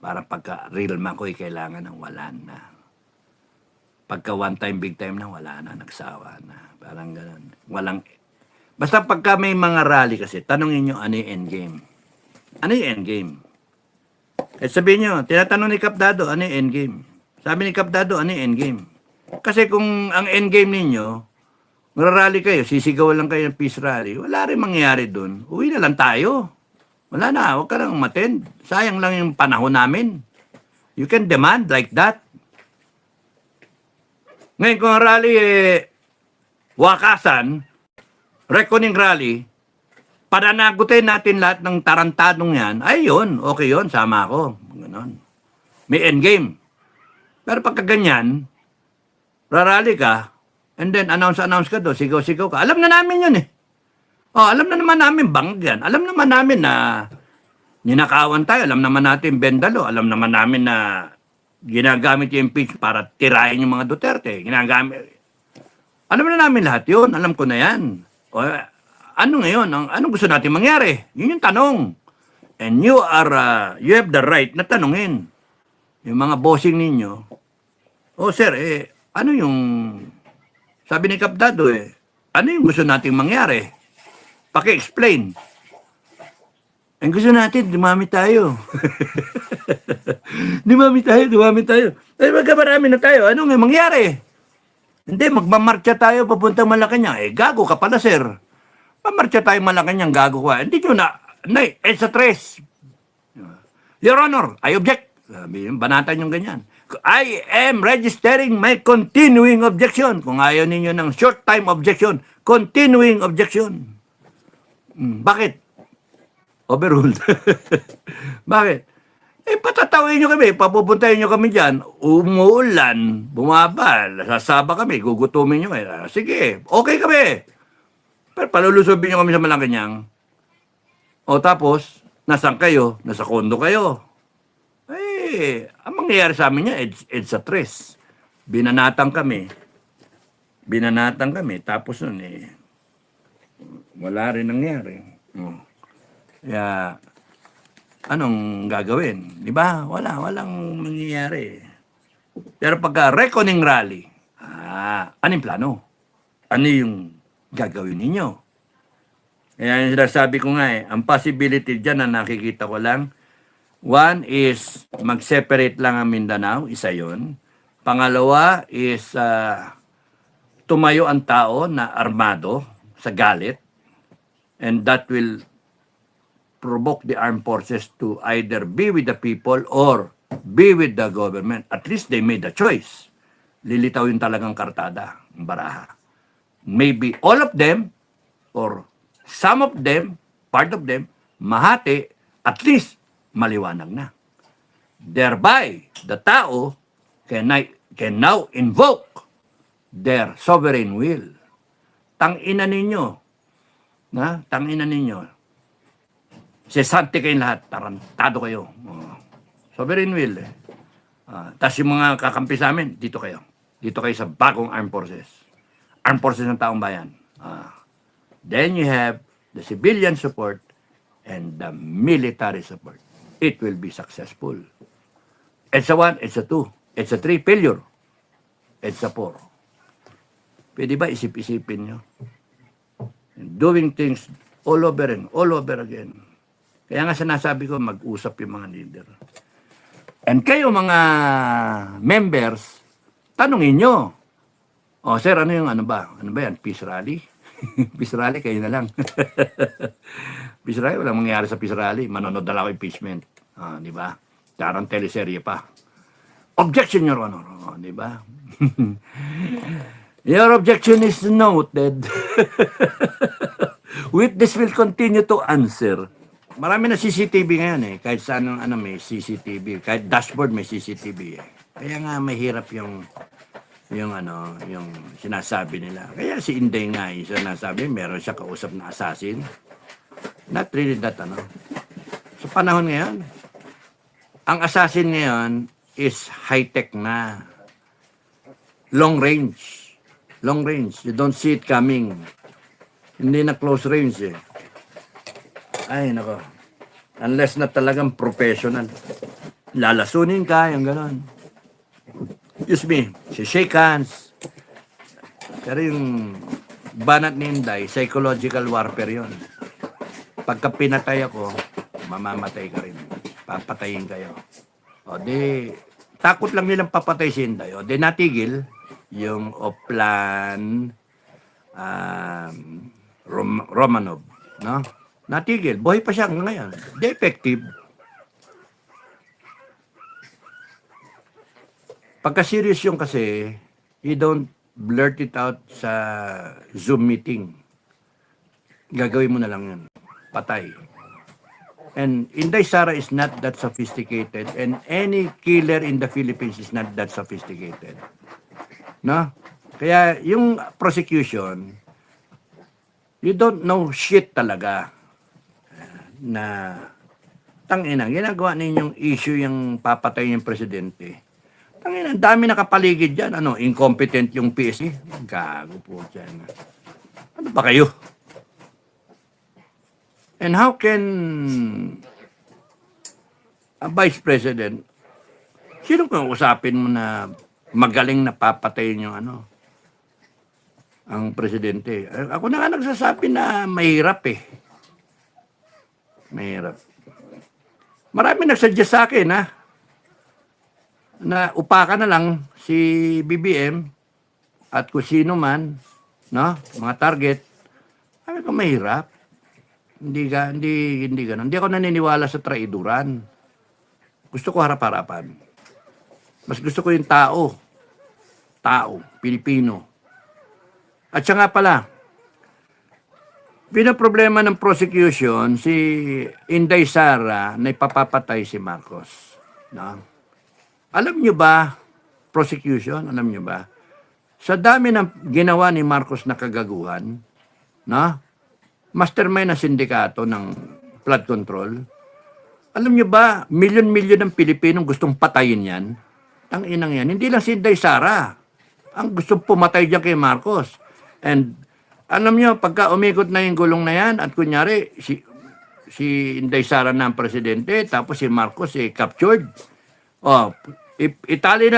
Para pagka real man ko'y kailangan ng wala na. Pagka one time, big time na, wala na, nagsawa na. Parang ganun. Walang... Basta pagka may mga rally kasi, tanongin nyo ano yung endgame. Ano yung endgame? Eh sabihin nyo, tinatanong ni Kapdado, ano yung endgame? Sabi ni Kapdado, ano yung endgame? Kasi kung ang endgame ninyo, mararally kayo, sisigaw lang kayo ng peace rally, wala rin mangyayari dun. Uwi na lang tayo. Wala na, huwag ka nang umattend. Sayang lang yung panahon namin. You can demand like that. Ngayon kung ang rally wakasan, reckoning rally, pananagutin natin lahat ng tarantadong yan, ay yun, okay yun, sama ako. Ganon. May endgame. Pero pagka ganyan, rarally ka, and then announce ka doon, sigaw-sigaw ka. Alam na namin yun eh. Oh, alam na naman namin bangag yan. Alam naman namin na ninakawan tayo. Alam naman natin bendalo. Alam naman namin na ginagamit yung impeachment para tirahin yung mga Duterte. Ginagamit. Alam na namin lahat yun. Alam ko na yan. O, ano ngayon? Anong gusto natin mangyari? Yun yung tanong. And you have the right na tanungin. Yung mga bossing ninyo. Oh, sir, ano yung... Sabi ni Kapdado ano yung gusto nating mangyari? Paki-explain. Ang gusto natin, dumami tayo. dumami tayo. Ay, magkamarami na tayo. Ano nga mangyari? Hindi, magmamarcha tayo papuntang Malacanang. Gago ka pala, sir. Mamarcha tayo Malacanang, gago ka. Hindi nyo it's a trace. Your Honor, I object. Sabi yung banatan yung ganyan. I am registering my continuing objection. Kung ayaw ninyo ng short time objection, continuing objection. Bakit? Overruled. Bakit? Patatawin nyo kami, papupuntahin nyo kami dyan, umuulan, bumabal, sasaba kami, gugutumin nyo. Sige, okay kami. Pero palulusobin nyo kami sa Malacanang. O tapos, nasan kayo? Nasa kondo kayo. Ang mangyayari sa amin niya, it's a trace. Binanatan kami. Tapos nun wala rin nangyari. Kaya, anong gagawin? Di ba? Walang mangyayari. Pero pagka reckoning rally, ano yung plano? Ano yung gagawin ninyo? Kaya yung sinasabi ko nga ang possibility dyan na nakikita ko lang, one is mag-separate lang ang Mindanao, isa yun. Pangalawa is tumayo ang tao na armado sa galit, and that will provoke the armed forces to either be with the people or be with the government. At least they made a choice. Lilitaw yung talagang kartada, ang baraha. Maybe all of them or some of them, part of them, mahati, at least maliwanag na. Thereby, the tao can now invoke their sovereign will. Tangina ninyo. Tangina ninyo. Sesante kayong lahat. Tarantado kayo. Sovereign will. Tapos yung mga kakampi sa amin, dito kayo. Dito kayo sa bagong armed forces. Armed forces ng taong bayan. Then you have the civilian support and the military support. It will be successful. It's a 1, it's a 2, it's a 3, failure. It's a 4. Pwede ba isip-isipin nyo? Doing things all over and all over again. Kaya nga sinasabi ko, mag-usap yung mga leader. And kayo mga members, tanungin nyo. O sir, ano ba? Ano ba yan? Peace rally? Peace rally, kayo na lang. Peace rally, walang mangyayari sa peace rally. Manonood na lang ako impeachment. Di ba? Karang teleserye pa. Objection, Your Honor. Di ba? Your objection is noted. Witness will continue to answer. Marami na CCTV ngayon Kahit saan may CCTV. Kahit dashboard may CCTV Kaya nga mahirap yung sinasabi nila. Kaya si Inday nga yung sinasabi, meron siya kausap na assassin. Not really that Sa panahon ngayon, ang assassin ngayon is high-tech na. Long range. Long range. You don't see it coming. Hindi na close range Ay, nako. Unless na talagang professional. lalasunin ka, yung gano'n. Excuse me, si shake hands. Pero yung banat ni Inday, psychological warfare yon. Pagka pinatay ako, mamamatay ka rin. Papatayin kayo. O di, takot lang nilang papatay si Inday. O di natigil yung Oplan Romanov. No? Natigil. Buhay pa siya ngayon. Di effective. Pagka serious yung kasi, you don't blurt it out sa Zoom meeting. Gagawin mo na lang yun. Patay. And Inday Sara is not that sophisticated and any killer in the Philippines is not that sophisticated. No? Kaya yung prosecution, you don't know shit talaga na tangina, ginagawa ninyong issue yung papatay yung presidente. Tangina, dami nakapaligid dyan. Ano, incompetent yung PSC? Gago po dyan. Ano ba kayo? And how can a vice president, sino kung usapin mo na magaling na papatayin yung ano, ang presidente? Ako na nga nagsasabi na mahirap eh. Mahirap. Marami nagsuggest sa akin ha, na upakan na lang si BBM at kung sino man, no, mga target. Sabi ko mahirap. Hindi ganun. Hindi ako naniniwala sa traiduran. Gusto ko harap-harapan. Mas gusto ko yung tao, Pilipino. At siya nga pala, pinaproblema ng prosecution si Inday Sara na ipapapatay si Marcos. No? Alam nyo ba, prosecution, alam nyo ba, sa dami ng ginawa ni Marcos na kagaguhan, no? Mastermind na sindikato ng flood control, alam nyo ba, milyon-milyon ng Pilipinong gustong patayin yan? Ang inang yan, hindi lang si Inday Sara ang gustong pumatay dyan kay Marcos. And alam nyo, pagka umikot na yung gulong na yan, at kunyari, si Inday Sara na ang presidente, tapos si Marcos captured. Oh, itatali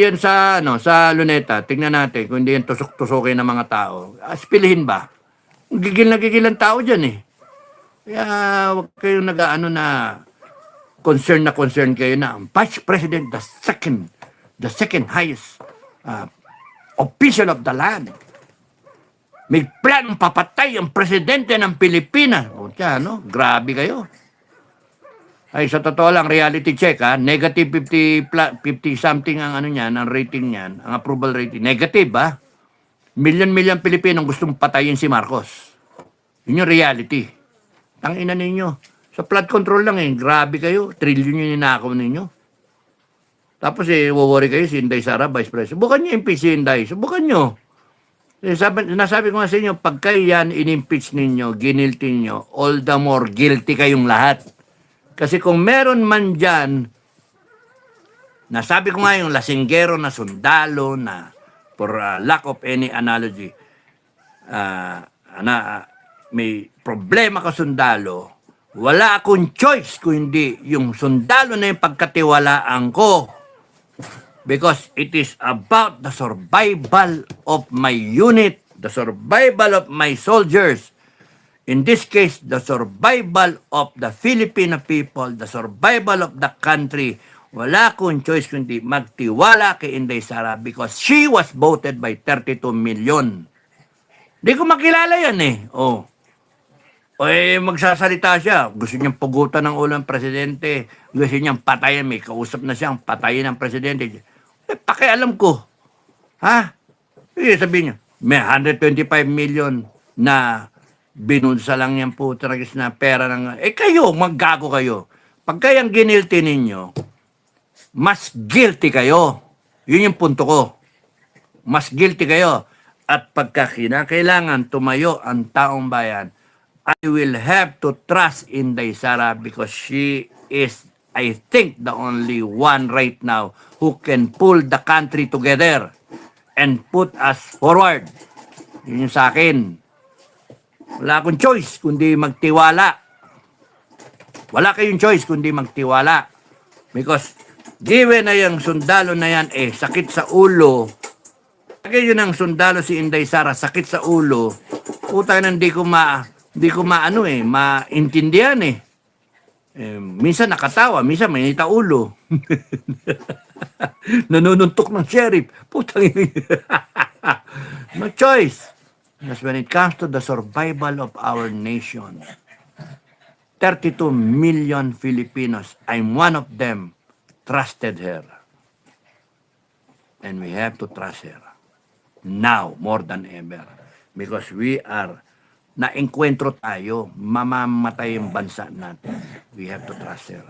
yan sa luneta. Tingnan natin kung hindi yan tusok-tusokin ng mga tao. Aspilihin ba? Gigil ang tao dyan eh. Kaya huwag kayong na concern kayo na ang Vice President, the second highest official of the land. May plan papatay ang presidente ng Pilipinas. O tiyan, no? Grabe kayo. Ay, sa totoo lang, reality check, ha? Negative 50 something ang ano niyan, ang rating niyan, ang approval rating. Negative, ha? Milyon-milyon Pilipinong gustong patayin si Marcos. Yun yung reality. Tangina ninyo. Sa flood control lang grabe kayo. Trillion yung ninakaw ninyo. Tapos worry kayo si Inday Sara, Vice President. Subukan nyo impeach si Inday. Subukan nyo. Nasabi ko nga sa inyo, pagka yan in-impeach ninyo, ginilty ninyo, all the more guilty kayong lahat. Kasi kung meron man dyan, nasabi ko nga yung lasinggero na sundalo na for lack of any analogy, may problema ka sundalo, wala akong choice kung hindi yung sundalo na yung pagkatiwalaan ko. Because it is about the survival of my unit, the survival of my soldiers. In this case, the survival of the Filipino people, the survival of the country. Wala akong choice kundi magtiwala kay Inday Sara because she was voted by 32 million. Di ko makilala yan O magsasalita siya. Gusto niyang pugutan ng ulo ng presidente. Gusto niyang patayin. May kausap na siyang patayin ng presidente. Pakialam ko. Ha? Sabihin niya, may 125 million na binunsa lang yan po tragis na pera ng... kayo, maggago kayo. Pagka yung ginilty ninyo, mas guilty kayo. Yun yung punto ko. Mas guilty kayo. At pagka kinakailangan tumayo ang taong bayan, I will have to trust Inday Sara because she is, I think, the only one right now who can pull the country together and put us forward. Yun yung sa akin. Wala akong choice kundi magtiwala. Wala kayong choice kundi magtiwala. Because given na yung sundalo na yan, sakit sa ulo. Lagay yun ang sundalo si Inday Sara, sakit sa ulo. Utang na hindi ko maintindihan eh. Minsan nakatawa, minsan may nita ulo. Nanununtok ng sheriff. Putang ina. No choice. Because when it comes to the survival of our nation, 32 million Filipinos, I'm one of them, trusted her. And we have to trust her. Now, more than ever. Because we are, na-enkwentro tayo, mamamatay yung bansa natin. We have to trust her.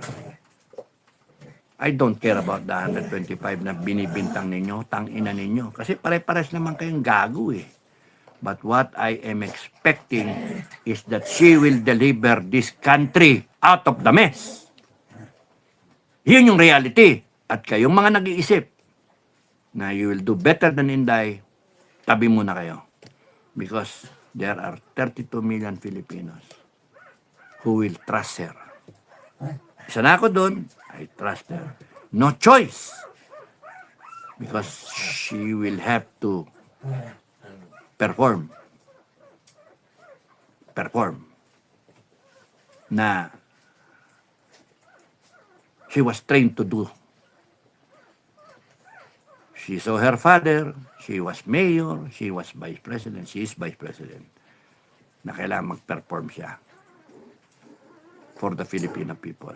I don't care about the 125 na binibintang ninyo, tangina ninyo. Kasi pare-pares naman kayong gago eh. But what I am expecting is that she will deliver this country out of the mess. Yun yung reality. At kayong mga nag-iisip na you will do better than Inday, tabi muna kayo. Because there are 32 million Filipinos who will trust her. Isa na ako doon, I trust her. No choice. Because she will have to perform na she was trained to do. She saw her father, she was mayor, she was vice president, she is vice president, na kailangan mag-perform siya for the Filipino people.